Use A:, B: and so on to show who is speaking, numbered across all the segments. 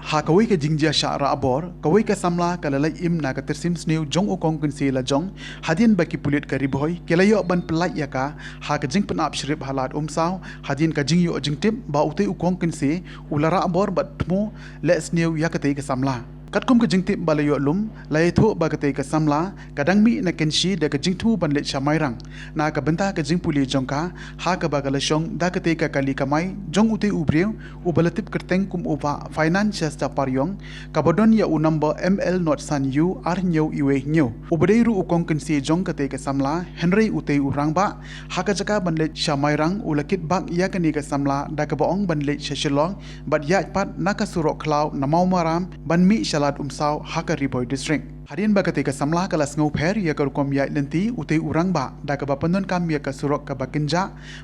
A: ha kawai ka jingjia syara abor kawai ka samla ka lalai im na ka tersim sneu jong ukong kun se la jong hadin baki pulit ka riboy kelayo ban pelai ya ka ha ka jing penap shrib halat umsaw hadin ka jingyo jingtip ba utai ukong kun se ulara abor bat tmu le sneu ya ka te ka samla katkum ka jingtip balayo lum lai tho ba ka te ka samla kadang mi na kenshi da ka jingtu ban le chamairang na ka benta ka jing puli jongka ha ka ba ka lashong da ka te ka kali kamai jong utai ubreu ubalatip kerteng kum upa financial paryong kabodon ya u number ML not san u ar nyau iwe nyau ubadeiru ukong kensi jong ka te ka samla Henry utai urang ba ha ka jaka ban le chamairang ulakit bak ya ka ni ka samla da ka baong ban le shashilong bat ya pat na ka surok klaw na mau maram ban mi salat umsaw haka riboy district harian ba ka te ka samla kalas ngau pher ya ka rukom ya lenti utai urang ba da ka ba panon kam ya ka surok ka bakinja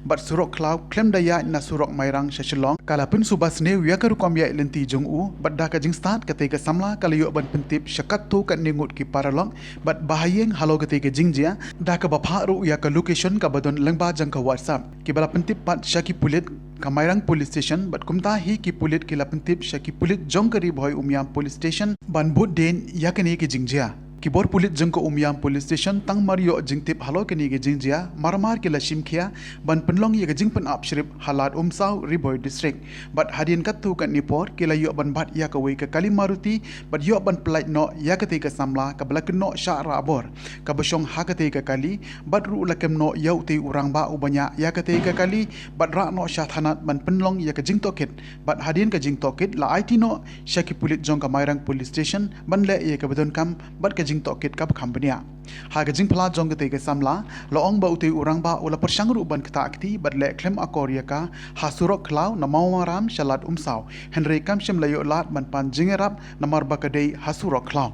A: bat surok klaw klem da ya na surok mairang shashilong kala pun subas ne ya ka rukom ya lenti jong u bat da ka jing start ka te ka samla kala yo ban pentip syakat tu ka ningut ki paralong bat bahayeng halo ka te ka jingjia da ka ba pharu ya ka location ka badon lengba jang ka whatsapp ki bala pentip pat syaki pulit Kamairang Police Station bat kumta hi ki pulit ki lapentip syaki pulit jong kari boy umyam Police Station ban bud den yakani ki jingjia kibor pulit jeng ko umyam Police Station tang mario jingtip halo kani ki jingjia marmar ki la shimkhia ban penlong ye jing pen up shrip halat umsaw riboy district bat hadin kat tu kan nipor ki la yo ban bat ya ka wei ka kali maruti bat yo ban plait no ya ka te ka samla ka blak no sha ra abor ka bashong ha ka te ka kali bat ru lakem no yau te urang ba ubanya ya ka te ka kali bat ra no sha thanat ban penlong ya ka jing toket bat hadin ka jing toket la IT no syaki pulit jong ka Mairang Police Station ban le ye ka bedon kam bat ka jing tokit ka khambania ha ka jing phla jong ka te ka samla loong ba uti urang ba ula persangru ban kta akti bat le klem akoria ka hasurok klaw na mawaram shalat umsaw Henry kamshim layo lat ban pan jingerap namar ba ka dei hasurok klaw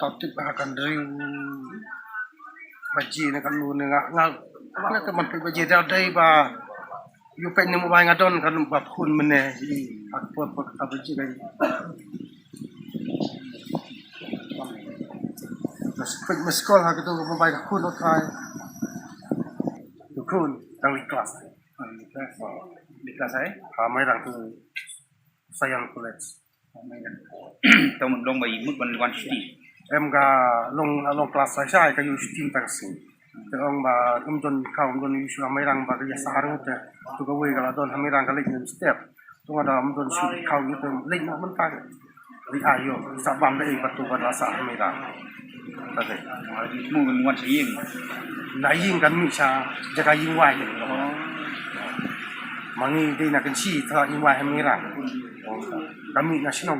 B: tatip akan dari baji na kan lu nga na ka man baji da dai ba yu pe ni mo ba ngadon kan ba khun mene akpo ka baji dai mas sekolah ha ka mo ba khun kai khun tang kelas di kelas ai ha mai rang tu sayang college
C: tao mình long bay mức ban quan shooting
B: em ga long kelas saya ka yu shooting tang sin te ong ba don ka don yu shua mai rang ba ka ya sarang te tu ka wei ga don ha mai rang ka lek ni step tu ga da don shoot ka yu te lek no man ta ri ayo sa bang dai ba tu ba da sa mai rang ta de
C: mu mình quan sĩ em
B: na yin kan mi cha ja ka yin wai ke mangi dei na kan chi tha yin wai ha mai rang kami nasional